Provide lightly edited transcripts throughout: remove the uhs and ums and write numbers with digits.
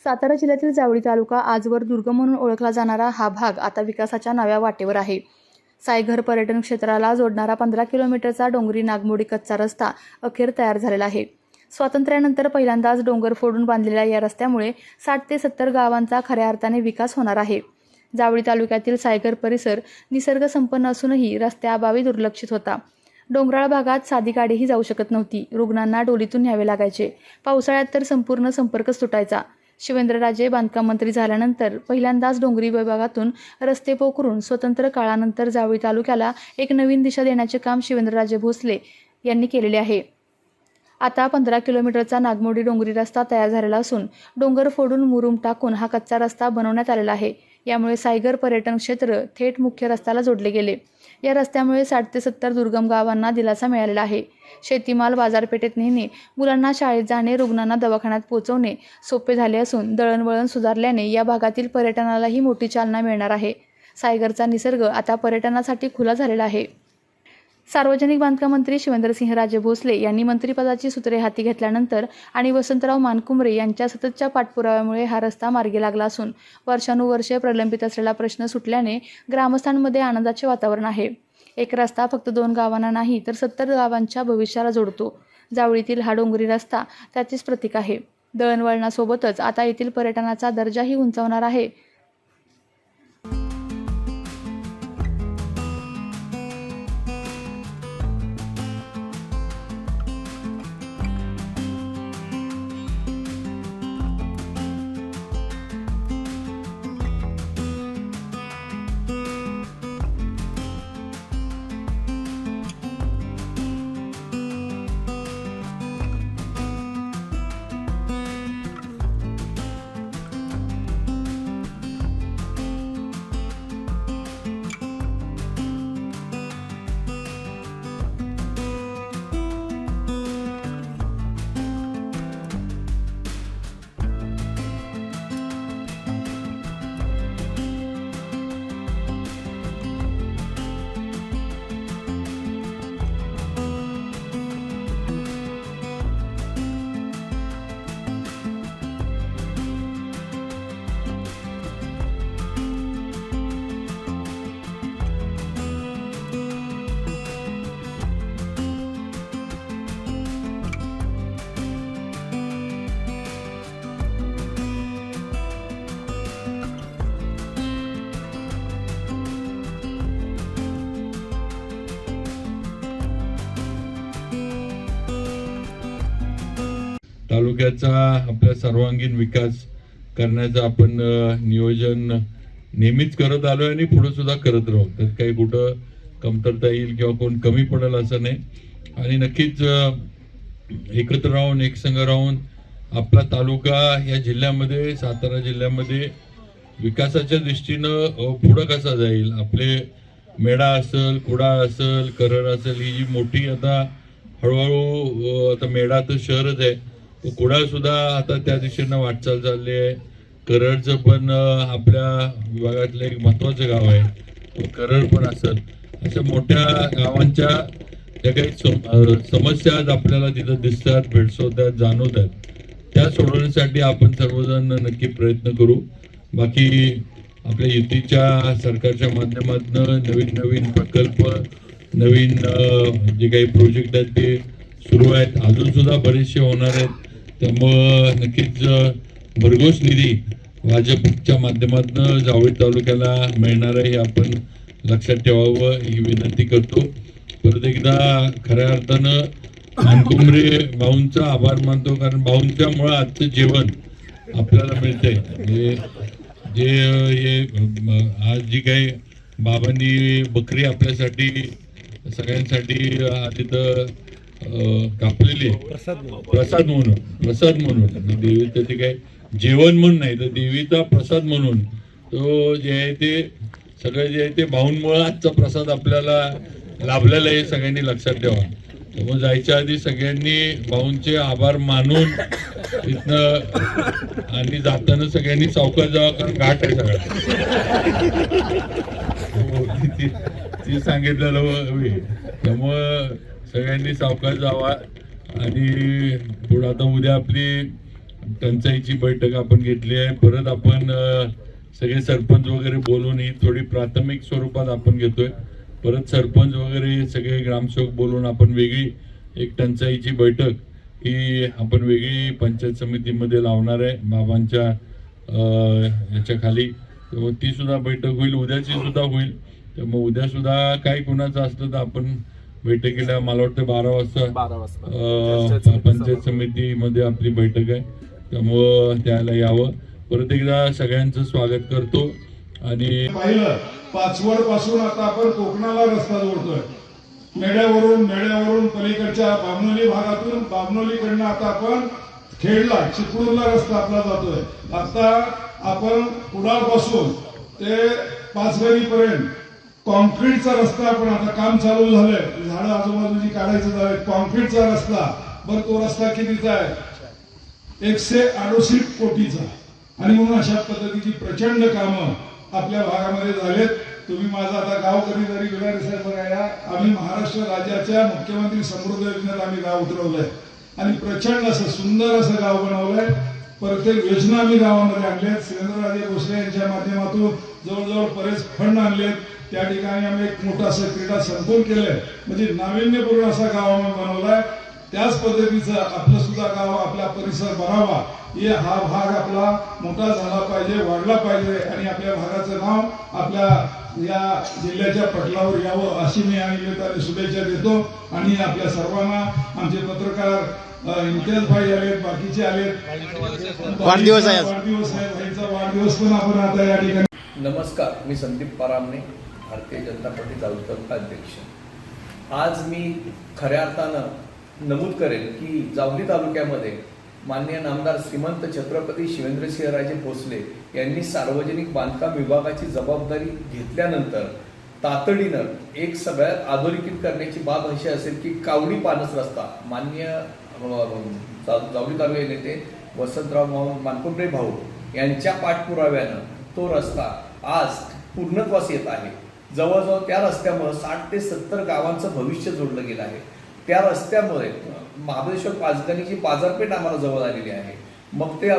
सातारा जिल्ह्यातील जावळी तालुका आजवर दुर्गम म्हणून ओळखला जाणारा हा भाग आता विकासाच्या नव्या वाटेवर आहे. सायघर पर्यटन क्षेत्राला जोडणारा 15 किलोमीटरचा डोंगरी नागमोडी कच्चा रस्ता अखेर तयार झालेला आहे. स्वातंत्र्यानंतर पहिल्यांदाच डोंगर फोडून बांधलेल्या या रस्त्यामुळे 60 ते 70 गावांचा खऱ्या अर्थाने विकास होणार आहे. जावळी तालुक्यातील सायघर परिसर निसर्ग संपन्न असूनही रस्त्याअभावी दुर्लक्षित होता. डोंगराळ भागात साधी गाडीही जाऊ शकत नव्हती. रुग्णांना डोलीतून न्यावे लागायचे. पावसाळ्यात तर संपूर्ण संपर्कच तुटायचा. शिवेंद्रराजे बांधकाम मंत्री झाल्यानंतर पहिल्यांदाच डोंगरी विभागातून रस्ते पोखरून स्वतंत्र काळानंतर जावळी तालुक्याला एक नवीन दिशा देण्याचे काम शिवेंद्रराजे भोसले यांनी केलेले आहे. आता 15 किलोमीटरचा नागमोडी डोंगरी रस्ता तयार झालेला असून डोंगर फोडून मुरुम टाकून हा कच्चा रस्ता बनवण्यात आलेला आहे. यामुळे सायघर पर्यटन क्षेत्र थेट मुख्य रस्त्याला जोडले गेले. या रस्त्यामुळे 60 ते 70 दुर्गम गावांना दिलासा मिळालेला आहे. शेतीमाल बाजारपेठेत नेणे, मुलांना शाळेत जाणे, रुग्णांना दवाखान्यात पोहोचवणे सोपे झाले असून दळणवळण सुधारल्याने या भागातील पर्यटनालाही मोठी चालना मिळणार आहे. सायघरचा निसर्ग आता पर्यटनासाठी खुला झालेला आहे. सार्वजनिक बांधकाम मंत्री शिवेंद्रसिंहराजे भोसले यांनी मंत्रिपदाची सूत्रे हाती घेतल्यानंतर आणि वसंतराव मानकुमरे यांच्या सततच्या पाठपुराव्यामुळे हा रस्ता मार्गी लागला असून वर्षानुवर्षे प्रलंबित असलेला प्रश्न सुटल्याने ग्रामस्थांमध्ये आनंदाचे वातावरण आहे. एक रस्ता फक्त 2 गावांना नाही तर 70 गावांच्या भविष्याला जोडतो. जावळीतील हा डोंगरी रस्ता त्याचेच प्रतीक आहे. दळणवळणासोबतच आता येथील पर्यटनाचा दर्जाही उंचावणार आहे. तालुक्याचा आपल्या सर्वांगीण विकास करण्याचं आपण नियोजन नेहमीच करत आलोय आणि पुढे सुद्धा करत राहू. तर काही कुठं कमतरता येईल किंवा कोण कमी पडेल असं नाही. आणि नक्कीच एकत्र राहून एकसंघ राहून आपला तालुका या जिल्ह्यामध्ये, सातारा जिल्ह्यामध्ये विकासाच्या दृष्टीनं पुढं कसा जाईल. आपले मेढा असेल, कुडाळ असेल, करर असेल, ही जी मोठी आता हळूहळू आता मेढा तर शहरच आहे, कुडाळ सुद्धा आता त्या दिशेनं वाटचाल चालली आहे. कररचं पण आपल्या विभागातलं एक महत्वाचं गाव आहे, करर पण असेल. अशा मोठ्या गावांच्या ज्या काही समस्या आज आपल्याला तिथं दिसतात, भेडसवतात, जाणवतात, त्या सोडवण्यासाठी आपण सर्वजण नक्की प्रयत्न करू. बाकी आपल्या युतीच्या सरकारच्या माध्यमातून नवीन नवीन प्रकल्प, नवीन जे काही प्रोजेक्ट आहेत ते सुरू आहेत, अजून सुद्धा बरेचसे होणार आहेत. त्यामुळं नक्कीच भरघोस निधी भाजपच्या माध्यमातून जावळी तालुक्याला मिळणार आहे हे आपण लक्षात ठेवावं ही विनंती करतो. परत एकदा खऱ्या अर्थानं मानकुमरे भाऊंचा आभार मानतो, कारण भाऊंच्यामुळं आजचं जेवण आपल्याला मिळतंय. जे आज जी काही बाबांनी बकरी आपल्यासाठी सगळ्यांसाठी तिथं कापलेली आहे प्रसाद म्हणून देवीचं ते काय जेवण म्हणून नाही तर देवीचा प्रसाद म्हणून तो जे आहे ते सगळं जे आहे ते भाऊंमुळे आजचा प्रसाद आपल्याला लाभलेला आहे, सगळ्यांनी लक्षात ठेवा. त्यामुळे जायच्या आधी सगळ्यांनी भाऊंचे आभार मानून तिथनं आणि जाताना सगळ्यांनी सावकाश जावा, कारण घाट आहे सगळा. ती सांगितलेलं. त्यामुळं सगळ्यांनी सावकाश जावा आणि पुढे आता उद्या आपली टंचाईची बैठक आपण घेतली आहे. परत आपण सगळे सरपंच वगैरे बोलून ही थोडी प्राथमिक स्वरूपात आपण घेतोय. परत सरपंच वगैरे सगळे ग्रामसेवक बोलून आपण वेगळी एक टंचाईची बैठक ही आपण वेगळी पंचायत समितीमध्ये लावणार आहे बाबांच्या याच्या खाली. त्यामुळे ती सुद्धा बैठक होईल, उद्याची सुद्धा होईल. त्यामुळे उद्या सुद्धा काही कुणाचं असलं तर आपण बैठकीला मला वाटतं 12 वाजता पंचायत समितीमध्ये आपली बैठक आहे. त्यामुळं त्याला यावं. परत एकदा सगळ्यांचं स्वागत करतो. आणि पाहिलं पाचवड पासून आता आपण कोकणाला रस्ता जोडतोय. मेड्यावरून पलीकडच्या बामनोली भागातून बामनोलीकडनं आता आपण खेडला चिपळूणला रस्ता आपला जातोय. आता आपण कुडाळ पासून ते पाचगणीपर्यंत कॉन्क्रीटचा रस्ता आपण आता काम चालू झालंय. झाडं आजूबाजूची काढायचं झालंय. कॉन्क्रीटचा रस्ता. बरं तो रस्ता कितीचा आहे? 168 कोटीचा. आणि म्हणून अशा पद्धतीची प्रचंड कामं आपल्या भागामध्ये झालेत. तुम्ही माझं आता गाव कधीतरी विलारी साहेब बघायला आम्ही महाराष्ट्र राज्याच्या मुख्यमंत्री समृद्धी योजनेत आम्ही गाव उतरवलंय आणि प्रचंड असं सुंदर असं गाव बनवलंय. प्रत्येक योजना आम्ही गावामध्ये आणल्यात. शिवेंद्रराजे भोसले यांच्या माध्यमातून जवळजवळ बरेच फंड आणलेत. त्या ठिकाणी आम्ही एक मोठं असं क्रीडा संकुल केलंय. म्हणजे नाविन्यपूर्ण असा गाव आम्ही बनवलाय. त्याच पद्धतीचं आपलं सुद्धा गाव आपला परिसर बनावा. हा भाग आपला मोठा झाला पाहिजे, वाढला पाहिजे आणि आपल्या भागाचं नाव आपल्या या जिल्ह्याच्या पटलावर यावं अशी मी या निमित्ताने शुभेच्छा देतो. आणि आपल्या सर्वांना आमचे पत्रकार इम्तियाज भाई आलेत, बाकीचे आलेत. वाढदिवस आहे. भाईचा वाढदिवस पण आपण आता या ठिकाणी. नमस्कार, मी संदीप परामणे, भारतीय जनता पार्टी जावली तालुका अध्यक्ष. आज मी खऱ्या अर्थानं नमूद करेन की जावली तालुक्यामध्ये माननीय नामदार श्रीमंत छत्रपती शिवेंद्रसिंहराजे भोसले यांनी सार्वजनिक बांधकाम विभागाची जबाबदारी घेतल्यानंतर तातडीनं एक सगळ्यात अधोरेखित करण्याची बाब अशी असेल की कावडी पानस रस्ता माननीय जावली तालुका नेते वसंतराव मानकुंडे भाऊ यांच्या पाठपुराव्यानं तो रस्ता आज पूर्णत्वास येत आहे. जवळजवळ त्या रस्त्यामुळे 60 ते 70 गावांचं भविष्य जोडलं गेलं आहे. त्या रस्त्यामुळे महाबळेश्वर पाचगणीची बाजारपेठ आम्हाला जवळ आलेली आहे. मग ते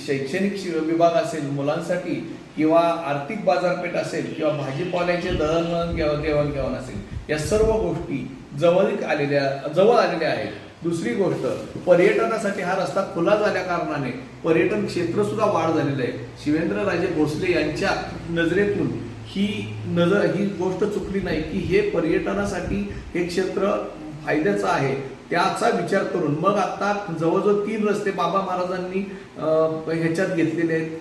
शैक्षणिक विभाग असेल मुलांसाठी किंवा आर्थिक बाजारपेठ असेल किंवा भाजीपाल्याचे देवाणघेवाण असेल, या सर्व गोष्टी जवळ आलेल्या आहेत. दुसरी गोष्ट, पर्यटनासाठी हा रस्ता खुला झाल्या कारणाने पर्यटन क्षेत्र सुद्धा वाढ झालेलं आहे. शिवेंद्रराजे भोसले यांच्या नजरेतून ही गोष्ट चुकली नाही की हे पर्यटनासाठी हे क्षेत्र फायद्याचं आहे. त्याचा विचार करून मग आता जवळजवळ 3 रस्ते बाबा महाराजांनी ह्याच्यात घेतलेले आहेत,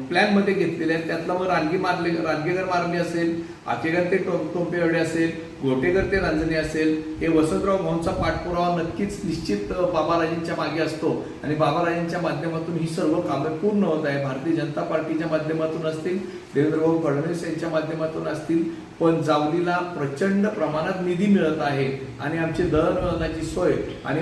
प्लॅनमध्ये घेतलेले आहेत. त्यातला मग रानगेगर मारली असेल, आकेगर ते टोंपेवाडी असेल, घोटेगर ते रांजणी असेल, हे वसंतराव भाऊंचा पाठपुरावा नक्कीच निश्चित बाबाराजेंच्या मागे असतो आणि बाबाराजेंच्या माध्यमातून ही सर्व कामे पूर्ण होत आहे. भारतीय जनता पार्टीच्या माध्यमातून असतील, देवेंद्रभाऊ फडणवीस यांच्या माध्यमातून असतील, पण जावलीला प्रचंड प्रमाणात निधी मिळत आहे आणि आमची दळणवळणाची सोय आणि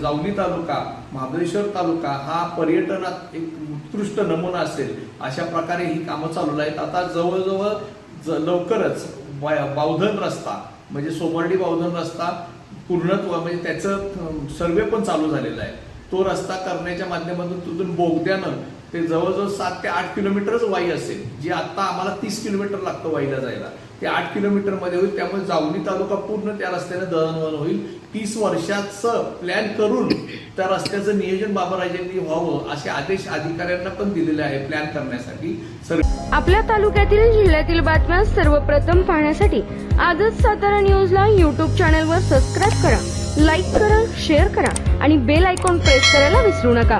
जावली तालुका, महाबळेश्वर तालुका हा पर्यटनात एक उत्कृष्ट नमुना असेल अशा प्रकारे ही कामं चालू आहेत. आता जवळजवळ लवकरच बावधन रस्ता म्हणजे सोमर्डी बावधन रस्ता पूर्णत्व म्हणजे त्याचं सर्वे पण चालू झालेला आहे. तो रस्ता करण्याच्या माध्यमातून तिथून बोगद्यानं ते जवळजवळ 7 ते 8 किलोमीटरच वाई असेल, जी आता आम्हाला 30 किलोमीटर लागतं वाईला जायला, ते 8 किलोमीटरमध्ये होईल. त्यामुळे जावली तालुका पूर्ण त्या रस्त्याने दळणवळण होईल. 30 वर्षाचं प्लॅन करून त्या रस्त्याचं नियोजन बाबाराजेंनी व्हावं असे आदेश अधिकाऱ्यांना पण दिलेले आहे प्लॅन करण्यासाठी. आपल्या तालुक्यातील जिल्ह्यातील बातम्या सर्वप्रथम पाहण्यासाठी आजच सातारा न्यूजला YouTube चॅनलवर सबस्क्राईब करा, लाईक करा, शेअर करा आणि बेल आयकॉन प्रेस करायला विसरू नका.